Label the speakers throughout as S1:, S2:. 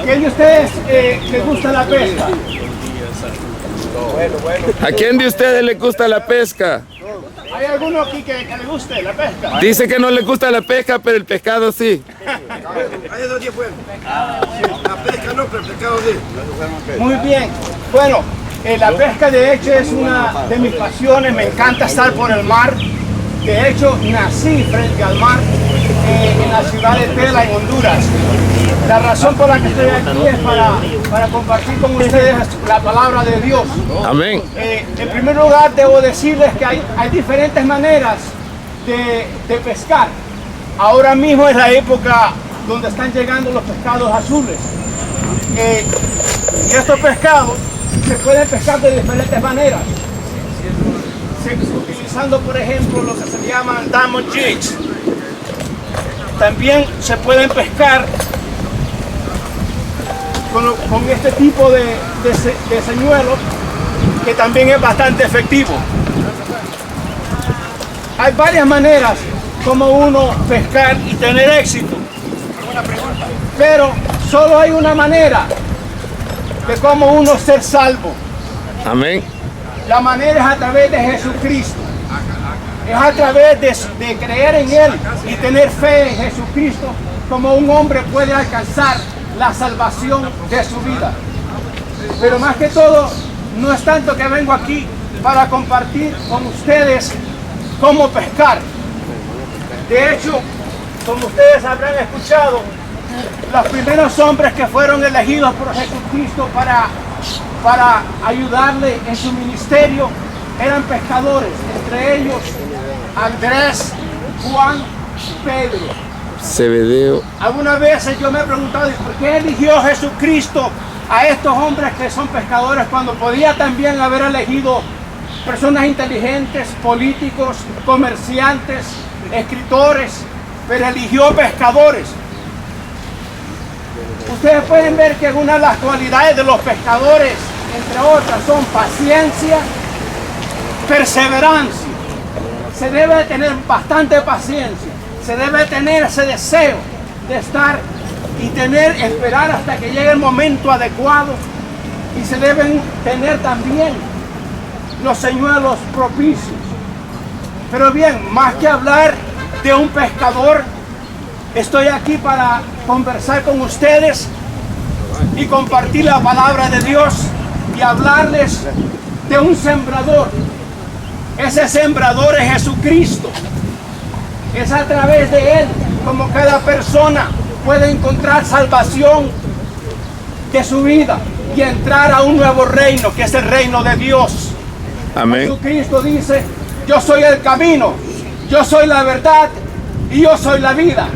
S1: ¿Quién de ustedes les gusta la pesca?
S2: ¿A quién de ustedes le gusta la pesca?
S1: ¿Hay alguno aquí que le guste la pesca?
S2: Dice que no le gusta la pesca, pero el pescado sí.
S3: Hay 2 días bueno. La pesca no, pero el pescado sí.
S1: Muy bien. Bueno, la pesca de hecho es una de mis pasiones. Me encanta estar por el mar. De hecho, nací frente al mar en la ciudad de Tela, en Honduras. La razón por la que estoy aquí es para compartir con ustedes la palabra de Dios.
S2: Amén.
S1: En primer lugar, debo decirles que hay diferentes maneras de pescar. Ahora mismo es la época donde están llegando los pescados azules. Y estos pescados se pueden pescar de diferentes maneras. Utilizando, por ejemplo, lo que se llaman diamond jigs. También se pueden pescar con este tipo de señuelo, que también es bastante efectivo. Hay varias maneras como uno pescar y tener éxito. Pero solo hay una manera de cómo uno ser salvo.
S2: Amén.
S1: La manera es a través de Jesucristo. Es a través de creer en Él y tener fe en Jesucristo como un hombre puede alcanzar la salvación de su vida. Pero más que todo, no es tanto que vengo aquí para compartir con ustedes cómo pescar. De hecho, como ustedes habrán escuchado, los primeros hombres que fueron elegidos por Jesucristo para ayudarle en su ministerio eran pescadores, entre ellos Andrés, Juan y Pedro.
S2: Zebedeo.
S1: Algunas veces yo me he preguntado por qué eligió Jesucristo a estos hombres que son pescadores cuando podía también haber elegido personas inteligentes, políticos, comerciantes, escritores, pero eligió pescadores. Ustedes pueden ver que una de las cualidades de los pescadores, entre otras, son paciencia, perseverancia. Se debe de tener bastante paciencia, se debe tener ese deseo de estar y esperar hasta que llegue el momento adecuado, y se deben tener también los señuelos propicios. Pero bien, más que hablar de un pescador, estoy aquí para conversar con ustedes y compartir la palabra de Dios y hablarles de un sembrador. Ese sembrador es Jesucristo. Es a través de Él como cada persona puede encontrar salvación de su vida y entrar a un nuevo reino, que es el reino de Dios.
S2: Amén.
S1: Jesucristo dice: yo soy el camino, yo soy la verdad y yo soy la vida.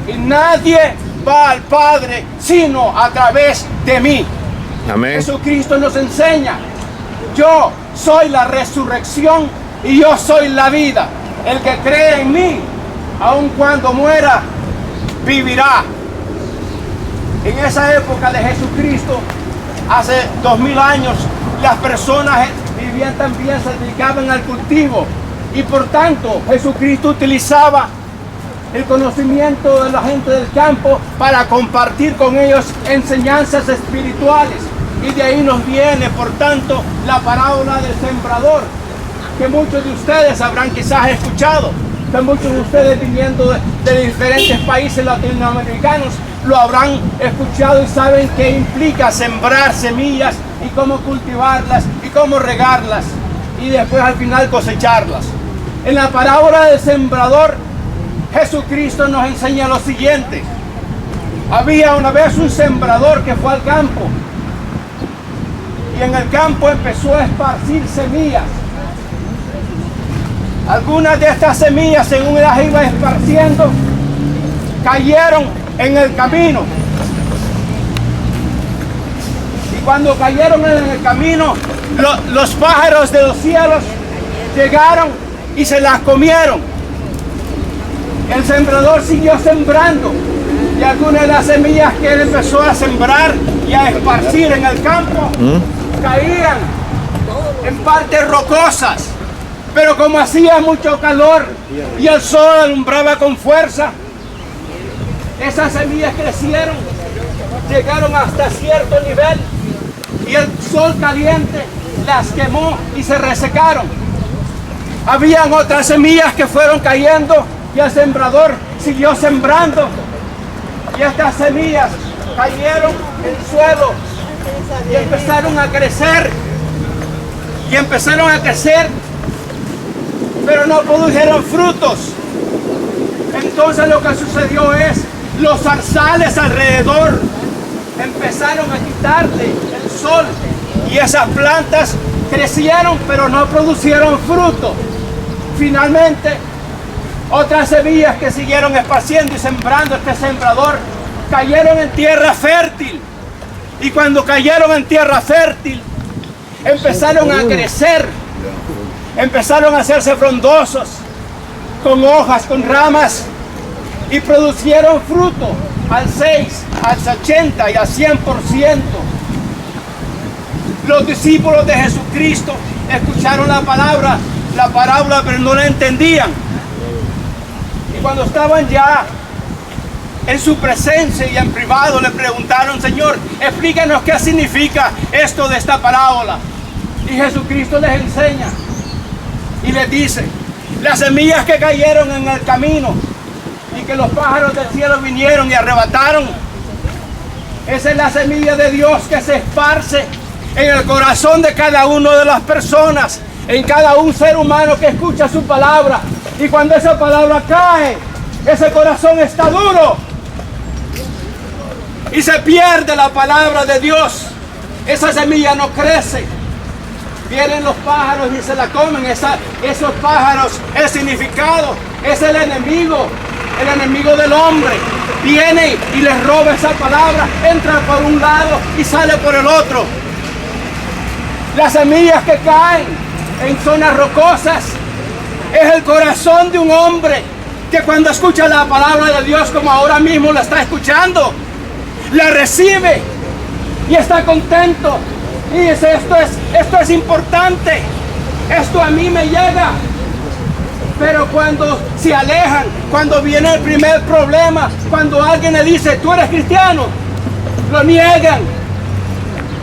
S1: Y nadie va al Padre sino a través de mí.
S2: Amén.
S1: Jesucristo nos enseña: yo soy la resurrección y yo soy la vida. El que cree en mí, aun cuando muera, vivirá. En esa época de Jesucristo, hace 2000 años, las personas vivían también, se dedicaban al cultivo, y por tanto Jesucristo utilizaba el conocimiento de la gente del campo para compartir con ellos enseñanzas espirituales. Y de ahí nos viene, por tanto, la parábola del sembrador, que muchos de ustedes habrán quizás escuchado, que muchos de ustedes viniendo de diferentes países latinoamericanos lo habrán escuchado y saben qué implica sembrar semillas y cómo cultivarlas y cómo regarlas y después al final cosecharlas. En la parábola del sembrador, Jesucristo nos enseña lo siguiente: había una vez un sembrador que fue al campo y en el campo empezó a esparcir semillas. Algunas de estas semillas, según las iba esparciendo, cayeron en el camino. Y cuando cayeron en el camino, los pájaros de los cielos llegaron y se las comieron. El sembrador siguió sembrando, y algunas de las semillas que él empezó a sembrar y a esparcir en el campo caían en partes rocosas. Pero como hacía mucho calor y el sol alumbraba con fuerza, esas semillas crecieron llegaron hasta cierto nivel y el sol caliente las quemó y se resecaron. Habían otras semillas que fueron cayendo y el sembrador siguió sembrando. Y estas semillas cayeron en el suelo y empezaron a crecer. Y empezaron a crecer, pero no produjeron frutos. Entonces lo que sucedió es, los zarzales alrededor empezaron a quitarle el sol. Y esas plantas crecieron, pero no producieron fruto. Finalmente, otras semillas que siguieron esparciendo y sembrando este sembrador cayeron en tierra fértil. Y cuando cayeron en tierra fértil, empezaron a crecer, empezaron a hacerse frondosos, con hojas, con ramas, y producieron fruto al 6, al 80 y al 100%. Los discípulos de Jesucristo escucharon la parábola, pero no la entendían. Y cuando estaban ya en su presencia y en privado, le preguntaron: Señor, explícanos qué significa esto de esta parábola. Y Jesucristo les enseña y les dice: las semillas que cayeron en el camino y que los pájaros del cielo vinieron y arrebataron, esa es la semilla de Dios que se esparce en el corazón de cada una de las personas, en cada un ser humano que escucha su palabra. Y cuando esa palabra cae, ese corazón está duro y se pierde la palabra de Dios. Esa semilla no crece. Vienen los pájaros y se la comen. Esos pájaros, el significado es el enemigo del hombre. Viene y les roba esa palabra, entra por un lado y sale por el otro. Las semillas que caen en zonas rocosas es el corazón de un hombre que cuando escucha la palabra de Dios, como ahora mismo la está escuchando, la recibe y está contento y dice: esto es importante, esto a mí me llega. Pero cuando se alejan, cuando viene el primer problema, cuando alguien le dice: tú eres cristiano, lo niegan.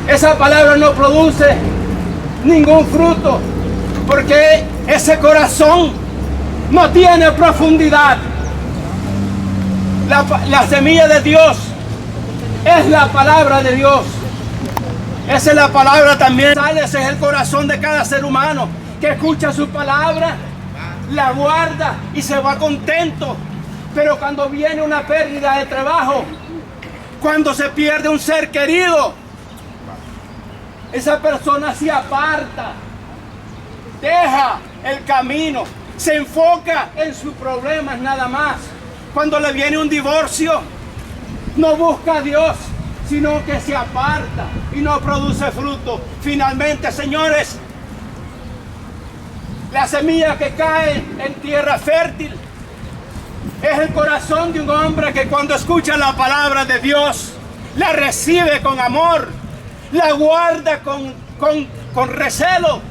S1: Esa palabra no produce ningún fruto, porque ese corazón no tiene profundidad. La semilla de Dios es la palabra de Dios. Esa es la palabra también. Ese es el corazón de cada ser humano que escucha su palabra, la guarda y se va contento. Pero cuando viene una pérdida de trabajo, cuando se pierde un ser querido, esa persona se aparta, deja el camino, se enfoca en sus problemas nada más. Cuando le viene un divorcio, no busca a Dios, sino que se aparta y no produce fruto. Finalmente, señores, la semilla que cae en tierra fértil es el corazón de un hombre que cuando escucha la palabra de Dios, la recibe con amor, la guarda con recelo,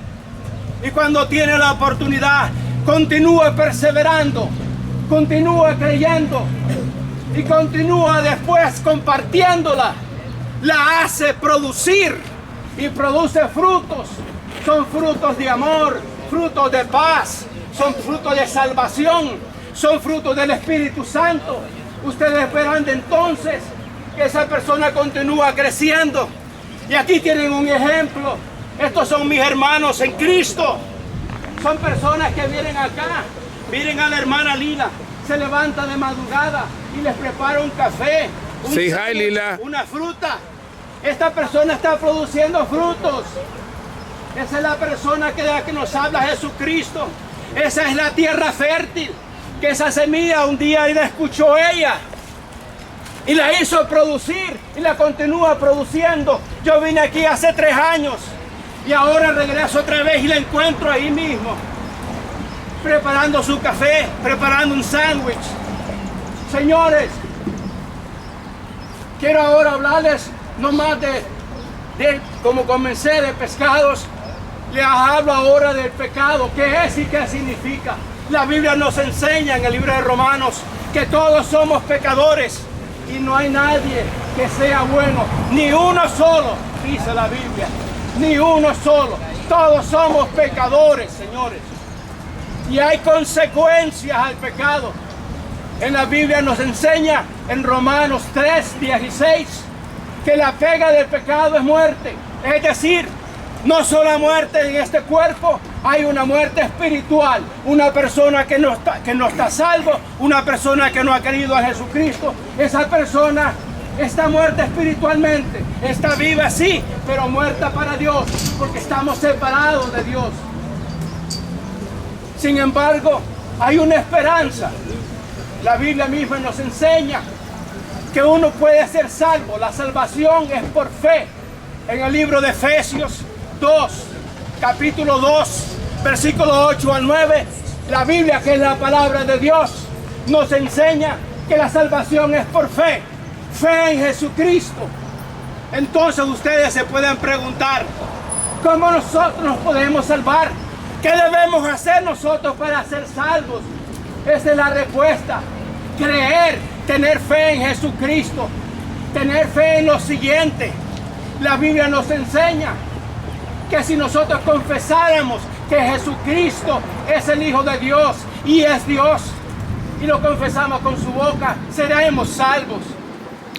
S1: y cuando tiene la oportunidad continúa perseverando, continúa creyendo y continúa después compartiéndola. La hace producir y produce frutos. Son frutos de amor, frutos de paz, son frutos de salvación, son frutos del Espíritu Santo. Ustedes verán de entonces que esa persona continúa creciendo. Y aquí tienen un ejemplo. Estos son mis hermanos en Cristo. Son personas que vienen acá. Miren a la hermana Lila. Se levanta de madrugada y les prepara un café, una fruta. Esta persona está produciendo frutos. Esa es la persona que nos habla Jesucristo. Esa es la tierra fértil. Que esa semilla un día la escuchó ella y la hizo producir y la continúa produciendo. Yo vine aquí hace 3 años y ahora regreso otra vez y la encuentro ahí mismo, preparando su café, preparando un sándwich. Señores, quiero ahora hablarles no más de como comencé, de pescados. Les hablo ahora del pecado, qué es y qué significa. La Biblia nos enseña en el libro de Romanos que todos somos pecadores, y no hay nadie que sea bueno, ni uno solo, dice la Biblia, ni uno solo. Todos somos pecadores, señores, y hay consecuencias al pecado. En la Biblia nos enseña en Romanos 3:16 que la pega del pecado es muerte, es decir, no solo muerte en este cuerpo, hay una muerte espiritual. Una persona que no está salvo, una persona que no ha creído a Jesucristo, esa persona está muerta espiritualmente. Está viva sí, pero muerta para Dios, porque estamos separados de Dios. Sin embargo, hay una esperanza. La Biblia misma nos enseña que uno puede ser salvo. La salvación es por fe. En el libro de Efesios 2, capítulo 2, versículo 8 al 9, la Biblia, que es la palabra de Dios, nos enseña que la salvación es por fe, fe en Jesucristo. Entonces ustedes se pueden preguntar, ¿cómo nosotros nos podemos salvar? ¿Qué debemos hacer nosotros para ser salvos? Esa es la respuesta: creer, tener fe en Jesucristo, tener fe en lo siguiente. La Biblia nos enseña que si nosotros confesáramos que Jesucristo es el Hijo de Dios y es Dios, y lo confesamos con su boca, seremos salvos.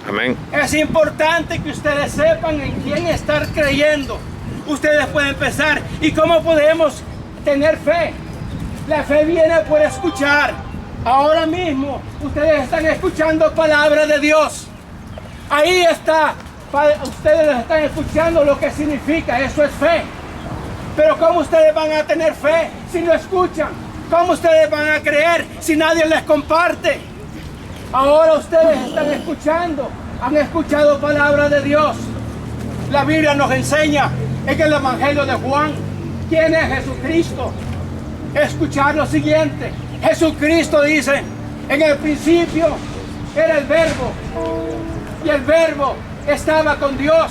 S2: Amén.
S1: Es importante que ustedes sepan en quién estar creyendo. Ustedes pueden pensar, ¿y cómo podemos tener fe? La fe viene por escuchar. Ahora mismo ustedes están escuchando palabra de Dios. Ahí está. Ustedes están escuchando lo que significa, eso es fe. Pero ¿cómo ustedes van a tener fe si no escuchan? ¿Cómo ustedes van a creer si nadie les comparte? Ahora ustedes están escuchando, han escuchado palabra de Dios. La Biblia nos enseña en el Evangelio de Juan quién es Jesucristo. Escuchar lo siguiente: Jesucristo dice, en el principio era el Verbo, y el Verbo estaba con Dios,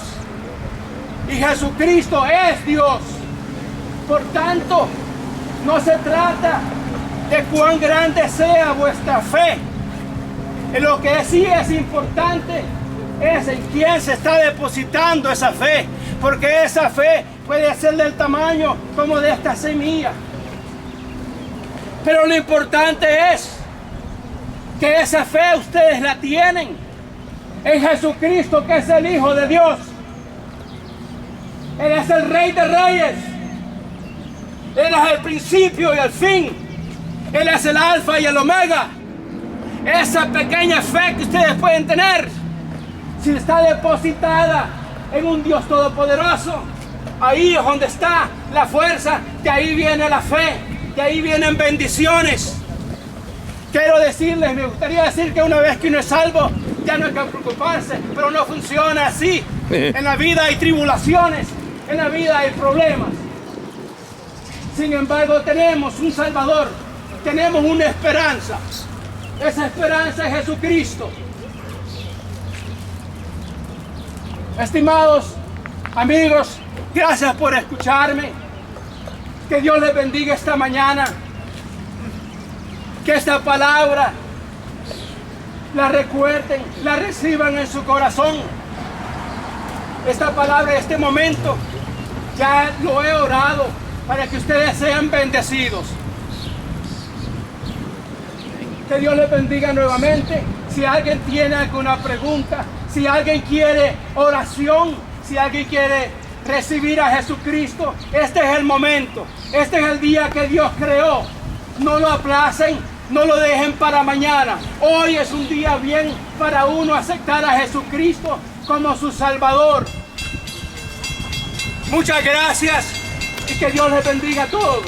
S1: y Jesucristo es Dios. Por tanto, no se trata de cuán grande sea vuestra fe. En lo que sí es importante es en quién se está depositando esa fe, porque esa fe puede ser del tamaño como de esta semilla. Pero lo importante es que esa fe ustedes la tienen en Jesucristo, que es el Hijo de Dios. Él es el Rey de Reyes. Él es el principio y el fin. Él es el Alfa y el Omega. Esa pequeña fe que ustedes pueden tener, si está depositada en un Dios todopoderoso, ahí es donde está la fuerza, de ahí viene la fe, de ahí vienen bendiciones. Quiero decirles, me gustaría decir que una vez que uno es salvo, ya no hay que preocuparse, pero no funciona así. En la vida hay tribulaciones, en la vida hay problemas. Sin embargo, tenemos un Salvador, tenemos una esperanza. Esa esperanza es Jesucristo. Estimados amigos, gracias por escucharme. Que Dios les bendiga esta mañana. Que esta palabra la recuerden, la reciban en su corazón. Esta palabra, este momento, ya lo he orado para que ustedes sean bendecidos. Que Dios les bendiga nuevamente. Si alguien tiene alguna pregunta, si alguien quiere oración, si alguien quiere recibir a Jesucristo, este es el momento. Este es el día que Dios creó. No lo aplacen, no lo dejen para mañana. Hoy es un día bien para uno aceptar a Jesucristo como su Salvador. Muchas gracias y que Dios les bendiga a todos.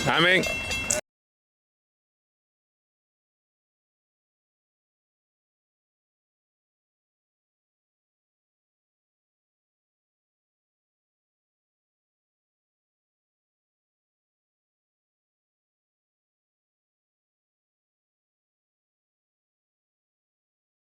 S2: Amén.